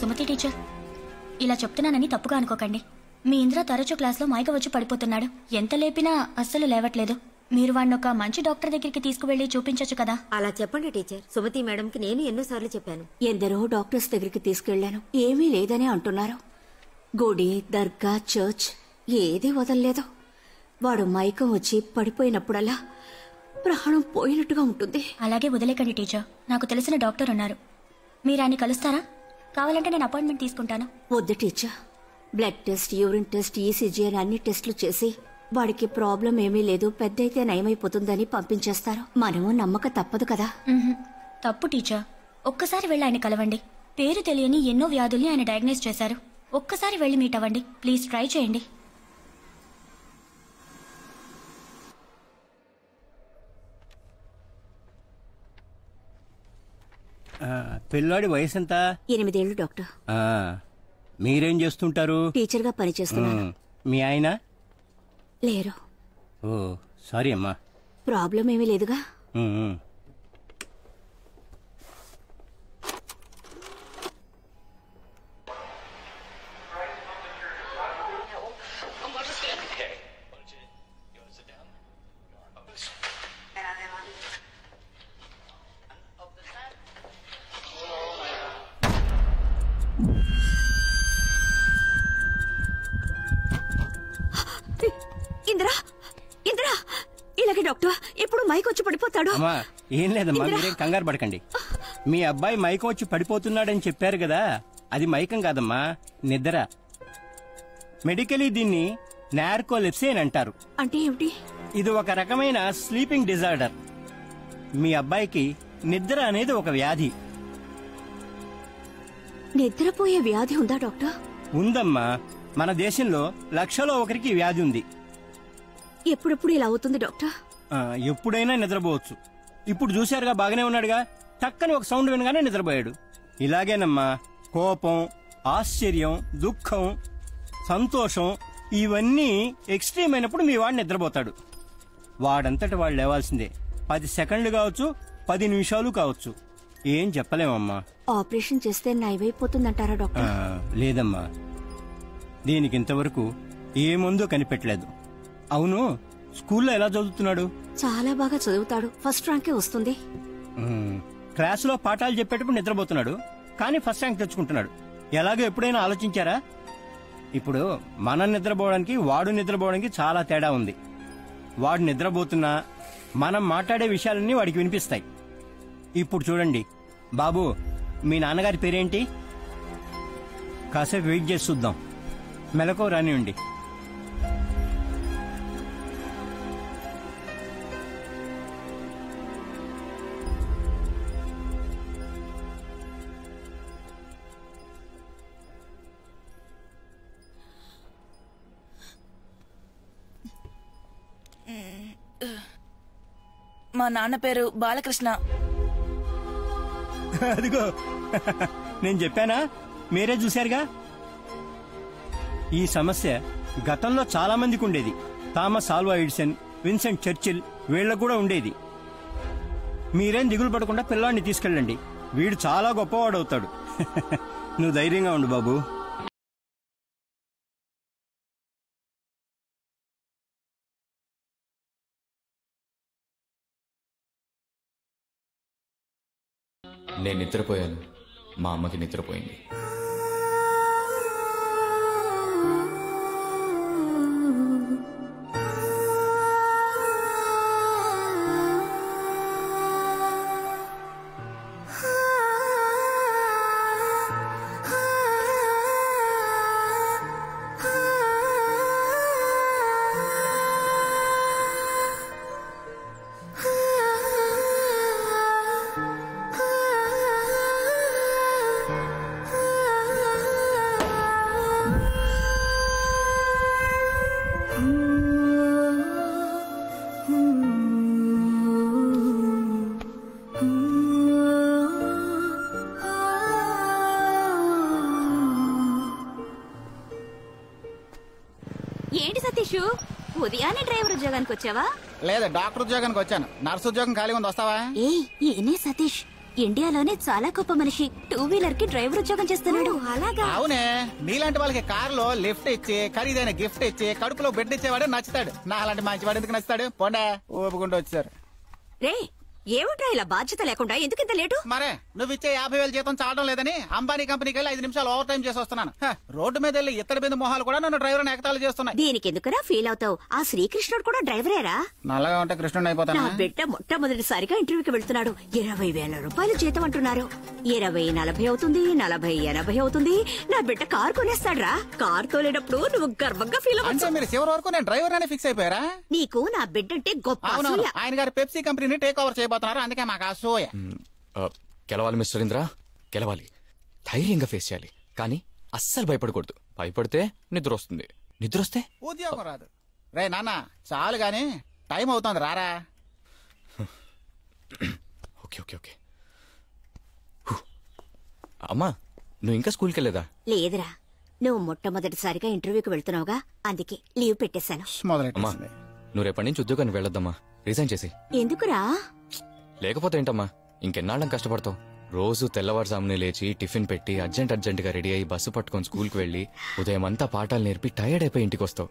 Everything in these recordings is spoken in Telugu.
సుమతి టీచర్, ఇలా చెప్తున్నానని తప్పుగా అనుకోకండి. మీ ఇంద్ర తరచూ క్లాస్లో మైక వచ్చి పడిపోతున్నాడు. ఎంత లేపినా అస్సలు లేవట్లేదు. మీరు వాడిని ఒక మంచి డాక్టర్ దగ్గరికి తీసుకువెళ్లి చూపించొచ్చు కదా. అలా చెప్పండి టీచర్. సుమతి మేడంకి నేను ఎన్నోసార్లు చెప్పాను. ఎందరో డాక్టర్స్ దగ్గరికి తీసుకెళ్లాను, ఏమీ లేదని అంటున్నారు. గుడి, దర్గా, చర్చ్ ఏదీ వదల్లేదు. వాడు మైకం వచ్చి పడిపోయినప్పుడల్లా ప్రాణం పోయినట్టుగా ఉంటుంది. అలాగే వదిలేకండి టీచర్. నాకు తెలిసిన డాక్టర్ ఉన్నారు, మీరు ఆయన కలుస్తారా? కావాలంటే నేను అపాయింట్మెంట్ తీసుకుంటాను. వద్దు teacher. Blood test, urine test, ECG అని అన్ని టెస్టులు చేసి వాడికి ప్రాబ్లం ఏమీ లేదు, పెద్దయితే నయమైపోతుందని పంపించేస్తారు. మనము నమ్మక తప్పదు కదా. తప్పు టీచర్. ఒక్కసారి వెళ్ళి ఆయన కలవండి. పేరు తెలియని ఎన్నో వ్యాధుల్ని ఆయన డయాగ్నోస్ చేశారు. ఒక్కసారి వెళ్ళి మీట్ అవ్వండి. ప్లీజ్ ట్రై చేయండి. పిల్లాడి వయసు ఎంత? 8 ఏళ్లు డాక్టర్. మీరేం చేస్తుంటారు? టీచర్ గా పనిచేస్తున్నాను. మీ ఆయన లేరు. ఓ సారీ అమ్మా. ప్రాబ్లం ఏమీ లేదుగా. ఇంద్రా, ఇంద్రా, ఇలాగే డాక్టర్ ఎప్పుడు మైక్ వచ్చి పడిపోతాడు. ఏం లేదమ్మా, మీరేం కంగారు పడకండి. మీ అబ్బాయి మైకం వచ్చి పడిపోతున్నాడని చెప్పారు కదా, అది మైకం కాదమ్మా, నిద్ర. మెడికలీ దీన్ని నార్కోలెప్సీ అని అంటారు. అంటే ఏమిటి? ఇది ఒక రకమైన స్లీపింగ్ డిజార్డర్. మీ అబ్బాయికి నిద్ర అనేది ఒక వ్యాధి. నిద్రపోయే వ్యాధి ఉందా డాక్టర్? ఉందమ్మా, మన దేశంలో 1,00,000లో ఒకరికి వ్యాధి ఉంది. ఎప్పుడెప్పుడు ఇలా అవుతుంది డాక్టర్? ఎప్పుడైనా నిద్రపోవచ్చు. ఇప్పుడు చూశారుగా, బాగానే ఉన్నాడుగా, టక్కని ఒక సౌండ్ వినగానే నిద్రపోయాడు. ఇలాగేనమ్మా, కోపం, ఆశ్చర్యం, దుఃఖం, సంతోషం ఇవన్నీ ఎక్స్ట్రీమ్ అయినప్పుడు మీ వాడు నిద్రపోతాడు. వాడంతటి వాడు లేవాల్సిందే. 10 సెకండ్లు కావచ్చు, 10 నిమిషాలు కావచ్చు, ఏం చెప్పలేమమ్మా. ఆపరేషన్ చేస్తే నయమైపోతుందంటారా డాక్టర్? లేదమ్మా, దీనికి ఇంతవరకు ఏ మందు కనిపెట్టలేదు. అవును, స్కూల్లో ఎలా చదువుతున్నాడు? చాలా బాగా చదువుతాడు, ఫస్ట్ ర్యాంకే వస్తుంది. క్లాసులో పాఠాలు చెప్పేటప్పుడు నిద్రపోతున్నాడు, కానీ ఫస్ట్ ర్యాంక్ తెచ్చుకుంటున్నాడు. ఎలాగో ఎప్పుడైనా ఆలోచించారా? ఇప్పుడు మనం నిద్రపోవడానికి వాడు నిద్రపోవడానికి చాలా తేడా ఉంది. వాడు నిద్రపోతున్నా మనం మాట్లాడే విషయాలన్నీ వాడికి వినిపిస్తాయి. ఇప్పుడు చూడండి బాబు, మీ నాన్నగారి పేరేంటి? కాసేపు వెయిట్ చేసి చూద్దాం, మెలకువ రానివ్వండి. మా నాన్న పేరు బాలకృష్ణ. అదిగో నేను చెప్పానా, మీరే చూశారుగా. ఈ సమస్య గతంలో చాలా మందికి ఉండేది. Thomas Alva Edison, Vincent Churchill వీళ్ళకు కూడా ఉండేది. మీరేం దిగులు పడకుండా పిల్లాడిని తీసుకెళ్ళండి, వీడు చాలా గొప్పవాడవుతాడు. నువ్వు ధైర్యంగా ఉండు బాబు. నేను నిద్రపోయాను, మా అమ్మకి నిద్రపోయింది. ఏంటి సతీష్, ఉదయాన్నే డ్రైవర్ ఉద్యోగానికి వచ్చావా? లేదు, డాక్టర్ ఉద్యోగానికి వచ్చాను. నర్సు ఉద్యోగం ఖాళీ ఉంది, వస్తావా? ఈయనే సతీష్, ఇండియాలోనే చాలా గొప్ప మనిషి. 2-వీలర్ కి డ్రైవర్ ఉద్యోగం చేస్తున్నాడు. అలాగా? అవునే, నీలాంటి వాళ్ళకి కారులో లిఫ్ట్ ఇచ్చి ఖరీదైన గిఫ్ట్ ఇచ్చి కడుపులో బెడ్ ఇచ్చేవాడు నచ్చుతాడు. నా అలాంటి మంచివాడు ఎందుకు నచ్చుతాడు? పోండా, ఊపుకుంటూ వచ్చారు. రే ఏమిట్రా ఇలా బాధ్యత లేకుండా ఎందుకు ఇంత లేటు? మరే నువ్వు ఇచ్చే 50,000 జీతం చాలడం లేదని అంబానీ కంపెనీకి వెళ్ళి 5 నిమిషాలు ఓవర్ టైం చేసి వస్తున్నాను. రోడ్డు మీద వెళ్ళి ఇతర బిందు మొహాలు కూడా నన్ను డ్రైవర్ ఎగతాళి చేస్తున్నాయి. దీనికి ఎందుకురా ఫీల్ అవుతావు? ఆ శ్రీకృష్ణుడు కూడా డ్రైవరేరా? నల్లగా ఉంటే కృష్ణుడు అయిపోతాను. నా బిడ్డ మొట్టమొదటిసారిగా ఇంటర్వ్యూకి వెళ్తున్నాడు. 20,000 రూపాయలు జీతం అంటున్నారు. 20-40 అవుతుంది, 40-80 అవుతుంది. నా బిడ్డ కారు కొనేస్తాడ్రా. కారు తోలేటప్పుడు నువ్వు గర్వంగా ఫీల్ అంటే అవ్వచ్చు. మీరు చివరి వరకు నేను డ్రైవర్ అనే ఫిక్స్ అయిపోయారా? నీకు నా బిడ్డ అంటే గొప్ప అవునవును, అసూయ. ఆయన గారు పెప్సీ కంపెనీని టేక్ ఓవర్ చేయబోతున్నారు. అందుకే మాకు అసూయ. గెలవాలి మిస్టర్ ఇంద్ర, గెలవాలి. ధైర్యంగా ఫేస్ చేయాలి, కానీ అస్సలు భయపడకూడదు. భయపడితే నిద్ర వస్తుంది, నిద్ర వస్తే ఉద్యోగం రాదు. రే నాన్న చాలు గాని, టైం అవుతోంది రారా. Okay okay okay. అమ్మా, నువ్వు ఇంకా స్కూల్కి వెళ్ళలేదా? లేదురా, నువ్వు మొట్టమొదటిసారిగా ఇంటర్వ్యూకి వెళ్తున్నావుగా, అందుకే లీవ్ పెట్టేశాను. అమ్మా, మొదలెట్టేసింది. నువ్వు రేపటి నుంచి ఉద్యోగానికి వెళ్ళొద్దమ్మా. రిజైన్ చేసి. ఎందుకురా? లేకపోతే ఏంటమ్మా, ఇంకెన్నాళ్ళం కష్టపడతావు? రోజు తెల్లవారుజామునే లేచి టిఫిన్ పెట్టి అర్జెంట్గా రెడీ అయ్యి బస్సు పట్టుకొని స్కూల్కి వెళ్ళి ఉదయం అంతా పాఠాలు నేర్పి టైర్డ్ అయిపోయి ఇంటికి వస్తావు.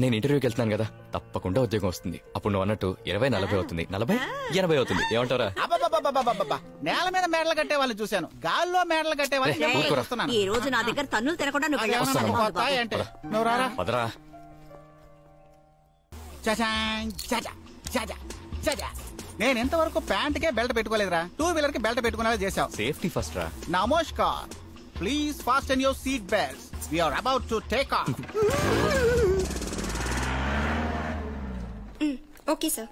నేను ఇంటర్వ్యూకి వెళ్తున్నాను కదా, తప్పకుండా ఉద్యోగం వస్తుంది. అప్పుడు నువ్వు అన్నట్టు 20-40 అవుతుంది, 40-80 అవుతుంది. ఏమంటారా? అబ్బబ్బబ్బబ్బబ్బబ్బబ్బ. నేల మీద మేడలు కట్టే వాళ్ళు చూశాను, గాల్లో మేడలు కట్టే వాళ్ళు చూస్తున్నాను. ఈ రోజు నా దగ్గర తన్నులు తినకుండా నువ్వు వెళ్ళావు. వస్తాను. కొత్త ఏంటి? నువ్వు రారా. పదరా. చచాం, చచా, చచా, చచా. నేను ఇంతవరకు ప్యాంట్కే బెల్ట్ పెట్టుకోలేదురా. 2-వీలర్ కి బెల్ట్ పెట్టుకునేలా చేశావు. సేఫ్టీ ఫస్ట్ రా. Namaskar, please fasten your seat belts. We are about to take off. Okay sir.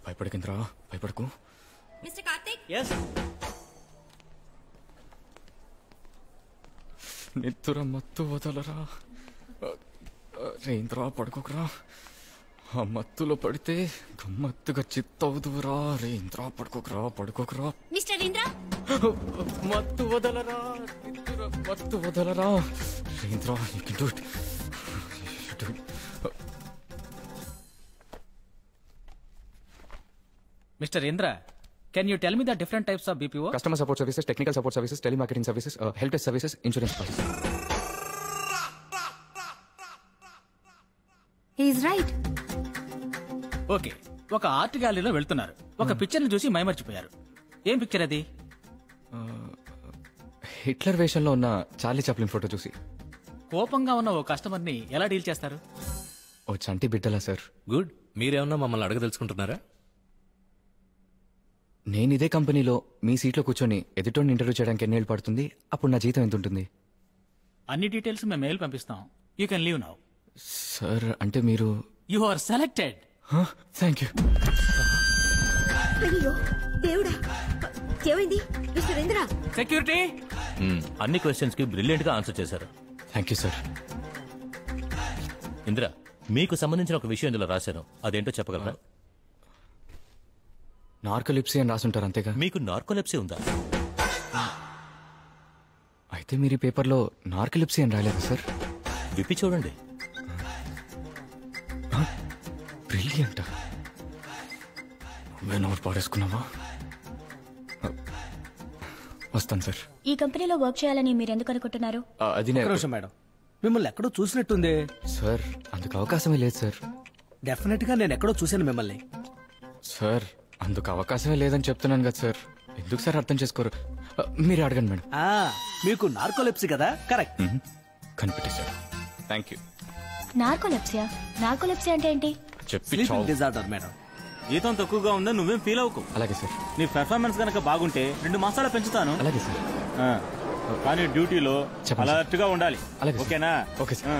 భయపడకింద్రా, భయపడకు. మిస్టర్ కార్తిక్, నిద్ర మత్తు వదలరా. రేంద్రా, పడుకోకరా. ఆ మత్తులో పడితే గమ్మత్తుగా చిత్తవుదురా. రేంద్రా, పడుకోకరా. మిస్టర్ ఇంద్ర, మత్తు వదలరా, మత్తు వదలరా. రేంద్రా, you can do it. Mr. Indra, can you tell me the different types of BPO? Customer support services, technical support services, telemarketing services, help desk services, insurance policies. He's right. Okay, ఒక ఆర్ట్ గ్యాలరీలో వెళ్తున్నారు. ఒక పిక్చర్ ని చూసి మైమర్చిపోయారు. ఏం పిక్చర్ అది? హిట్లర్ వేషంలో ఉన్న చార్లీ చాప్లిన్ ఫోటో చూసి. కోపంగా ఉన్న ఓ కస్టమర్ ని ఎలా డీల్ చేస్తారు? ఓ చంటి బిడ్డలా సార్. గుడ్. మీరేమన్నా మమ్మల్ని అడగదలుచుకుంటున్నారా? నేను ఇదే కంపెనీలో మీ సీట్లో కూర్చొని ఎదుటోని ఇంటర్వ్యూ చేయడానికి ఎన్నేళ్ళు పడుతుంది? అప్పుడు నా జీతం ఎంత ఉంటుంది? అన్ని డీటెయిల్స్ మేము మెయిల్ పంపిస్తాం. You can leave now. Sir, అంటే మీరు? You are selected. Thank you. అయ్యో దేవుడా, ఏమైంది? Mister Indra, security. అన్ని క్వశ్చన్స్ కి బ్రిలియంట్ గా ఆన్సర్ చేశారు. Thank you sir. ఇంద్ర, మీకు సంబంధించిన ఒక విషయం ఇందులో రాశాను, అదేంటో చెప్పగలరా? నార్కోలిప్సీ అని రాసుంటారు, అంతేగా? మీకు నార్కోలెప్సీ ఉందా? అయితే మీరు ఈ పేపర్లో నార్కోలిప్సీ అని రాలేదు సార్? విప్పి చూడండి. బ్రిలియంట్. నువ్వు పాడేసుకున్నావా? వస్తాను సార్. ఈ కంపెనీలో వర్క్ చేయాలని మీరు ఎందుకు అనుకుంటున్నారు? అది మేడం, మిమ్మల్ని ఎక్కడో చూసినట్టుంది. సార్, అందుకు అవకాశమే లేదు సార్. డెఫినెట్ గా నేను ఎక్కడో చూశాను మిమ్మల్ని. సార్, అందుకు అవకాశమే లేదని చెప్తున్నాను కదా సార్. ఎందుకు సార్ అర్థం చేసుకోరు? మీరు అడగండి మేడం. మీకు నార్కోలెప్సీ కదా? కరెక్ట్. కనిపెట్టేశారు. Thank you. నార్కోలెప్సీ అంటే ఏంటి? చెప్పి డిజార్డర్ మేడం. జీతం తక్కువగా ఉందని నువ్వేం ఫీల్ అవ్వకు. అలాగే సార్. నీ పెర్ఫార్మెన్స్ గనక బాగుంటే 2 మాసాలు పెంచుతాను. అలాగే సార్. కానీ డ్యూటీలో చెప్పండి. అలర్ట్ గా ఉండాలి. అలాగే. ఓకేనా? Okay sir.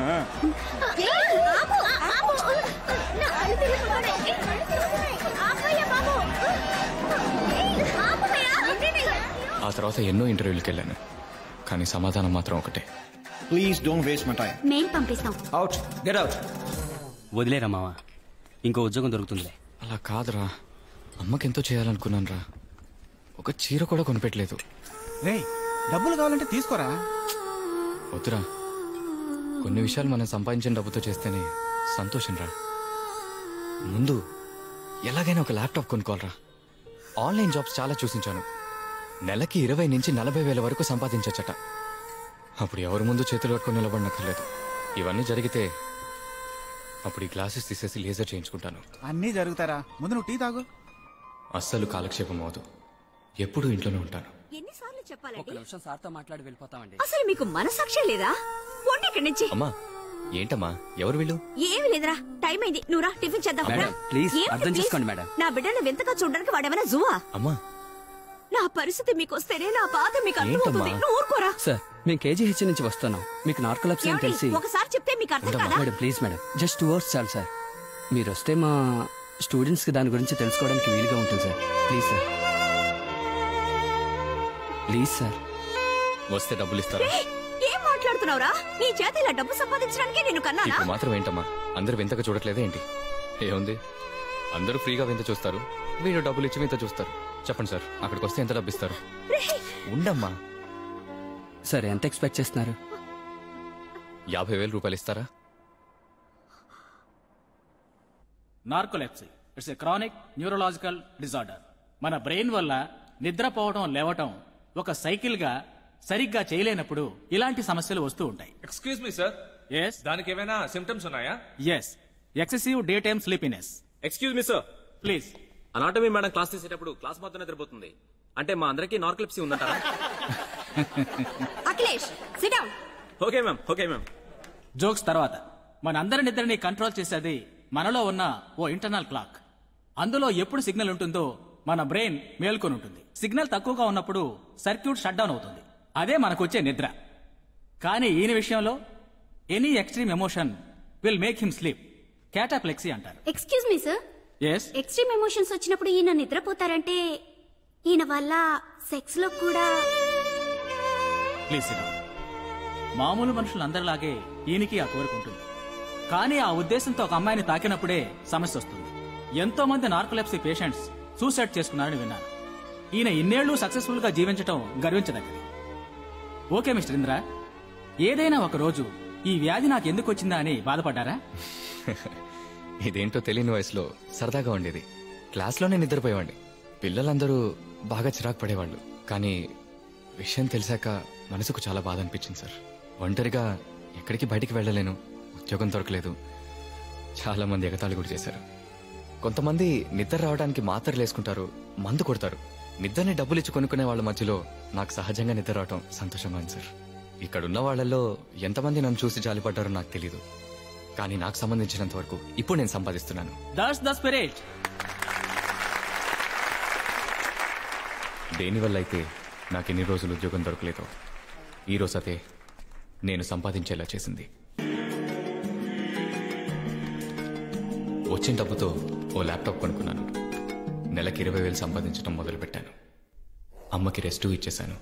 ఆ తర్వాత ఎన్నో ఇంటర్వ్యూలకు వెళ్ళాను, కానీ సమాధానం మాత్రం ఒకటే. Please don't waste my time. Mail పంపిస్తాం. Out, get out. వదిలేరా మావా, ఇంకో ఉద్యోగం దొరుకుతుందిలే. అలా కాదురా, అమ్మకెంతో చేయాలనుకున్నాను రా. ఒక చీర కూడా కొనిపెట్టలేదు. రే, డబ్బులు కావాలంటే తీసుకోరా. వద్దురా, కొన్ని విషయాలు మనం సంపాదించిన డబ్బుతో చేస్తేనే సంతోషం రా. ముందు ఎలాగైనా ఒక ల్యాప్టాప్ కొనుక్కోవాలరా. ఆన్లైన్ జాబ్స్ చాలా చూసించాను. నెలకి 20 నుంచి 40 వేల వరకు సంపాదించచ్చట. అప్పుడు ఎవరి ముందు చేతులు పట్టుకొని నిలబడినక్కర్లేదు. ఇవన్నీ జరిగితే అప్పుడు ఈ గ్లాసెస్ తీసేసి లేజర్ చేయించుకుంటాను. అన్నీ జరుగుతారా? ముందు నువ్వు టీ తాగు. అస్సలు కాలక్షేపం అవదు. ఎప్పుడూ ఇంట్లోనే ఉంటాను. ఎన్నిసార్లు చెప్పాలండి? నిమిషం సార్తో మాట్లాడి వెళ్ళిపోతామండి. అసలు మీకు మనసాక్షి లేదా? పోండి ఇక్కడి నుంచి. అమ్మా ఏంటమ్మా ఎవరు వీళ్ళు? ఏమి లేదురా, టైం అయింది. నువ్వురా టిఫిన్ చేద్దాం. మేడం, ప్లీజ్ ఏమిటి అర్థం ప్లీజ్? చేసుకోండి మేడం. నా బిడ్డను వింతగా చూడడానికి వాడేమైనా జువా? అమ్మా నా పరిస్థితి మీకు వస్తేనే నా బాధ మీకు అర్థమవుతుంది. ఏంటమ్మా? నువ్వు ఊరుకోరా. సార్ మేము కేజీహెచ్ నుంచి వస్తున్నాం. మీకు నార్కోలెప్సీ అని ఏమిటి? తెలిసి. ఒకసారి చెప్తే మీకు అర్థం కాదా? Madam please madam, just 2 hours చాలు సార్. మీరు వస్తే మా స్టూడెంట్స్ కి దాని గురించి తెలుసుకోవడానికి వీలుగా ఉంటుంది sir. Please sir, please sir. వస్తే డబ్బులు ఇస్తారా? ఏయ్, ఏం మాట్లాడుతున్నావురా? నీ చేత ఇలా డబ్బు సంపాదించడానికి నేను కన్నానా? ఇప్పుడు మాత్రం ఏంటమ్మా అందరూ వింతగా చూడట్లేదే ఏంటి? ఏముంది, అందరూ ఫ్రీగా వింత చూస్తారు, వీళ్ళు డబ్బులు ఇచ్చి వింత చూస్తారు. చెప్పండి సార్, అక్కడికి వస్తే ఎంత డబ్బు ఇస్తారు? ఉండమ్మా. సార్ ఎంత ఎక్స్పెక్ట్ చేస్తున్నారు? 50,000 రూపాయలు ఇస్తారా? Narcolepsy it's a chronic neurological disorder. మన బ్రెయిన్ వల్ల నిద్రపోవడం లేవటం ఒక సైకిల్ గా సరిగ్గా చేయలేనప్పుడు ఇలాంటి సమస్యలు వస్తూ ఉంటాయి. ఎక్స్క్యూజ్ మీ సార్, ఎస్ దానికి ఏమైనా సిమ్టమ్స్ ఉన్నాయా? Yes, excessive day time sleepiness. Excuse me sir, please. Anatomy madam class తీసేటప్పుడు క్లాస్ మొత్తం నిద్రపోతుంది. అంటే మా అందరికీ నార్కోలెప్సీ ఉందంటారా? Akhilesh sit down. Okay ma'am, okay ma'am. Jokes తర్వాత, మనందరి నిద్రని కంట్రోల్ చేసేది మనలో ఉన్న ఓ ఇంటర్నల్ క్లాక్. అందులో ఎప్పుడు సిగ్నల్ ఉంటుందో మన బ్రెయిన్ మేల్కొని ఉంటుంది. సిగ్నల్ తక్కువగా ఉన్నప్పుడు సర్క్యూట్ షట్ డౌన్ అవుతుంది. అదే మనకొచ్చే నిద్ర. కానీ ఈయన విషయంలో any extreme emotion will make him sleep. Cataplexy అంటారు. Excuse me sir, yes. Extreme emotions వచ్చినప్పుడు ఈయన నిద్రపోతారంటే ఈయన వల్ల సెక్స్ లో కూడా. Please sit down. మామూలు మనుషులందరిలాగే ఈయనకి ఆ కోరిక ఉంటుంది. కానీ ఆ ఉద్దేశంతో ఒక అమ్మాయిని తాకినప్పుడే సమస్య వస్తుంది. ఎంతో మంది నార్కోలెప్సీ పేషెంట్స్ సూసైడ్ చేసుకున్నారని విన్నాను. ఈయన ఇన్నేళ్లు సక్సెస్ఫుల్ గా జీవించడం గర్వించదగ్గది. ఓకే మిస్టర్ ఇంద్ర, ఏదైనా ఒక రోజు ఈ వ్యాధి నాకు ఎందుకు వచ్చిందా అని బాధపడ్డారా? ఇదేంటో తెలియని వయసులో సరదాగా ఉండేది. క్లాస్లోనే నిద్రపోయేవాడిని. పిల్లలందరూ బాగా చిరాకు పడేవాళ్ళు. కానీ విషయం తెలిసాక మనసుకు చాలా బాధ అనిపించింది సార్. ఒంటరిగా ఎక్కడికి బయటికి వెళ్ళలేను, ఉద్యోగం దొరకలేదు. చాలా మంది ఎగతాళి కూడా చేశారు. కొంతమంది నిద్ర రావడానికి మాత్రలు వేసుకుంటారు, మందు కొడతారు. నిద్రని డబ్బులు ఇచ్చి కొనుక్కునే వాళ్ళ మధ్యలో నాకు సహజంగా నిద్ర రావటం సంతోషంగా ఉంది సార్. ఇక్కడున్న వాళ్లలో ఎంతమంది నన్ను చూసి జాలిపడ్డారో నాకు తెలీదు. కానీ నాకు సంబంధించినంత వరకు ఇప్పుడు నేను సంపాదిస్తున్నాను. That's the spirit. దేనివల్ల అయితే నాకు ఎన్ని రోజులు ఉద్యోగం దొరకలేదో ఈ రోజు అదే నేను సంపాదించేలా చేసింది. వచ్చిన డబ్బుతో ఓ ల్యాప్టాప్ కొనుక్కున్నాను. నెలకి 20,000 సంపాదించడం మొదలుపెట్టాను. అమ్మకి రెస్టు ఇచ్చేశాను.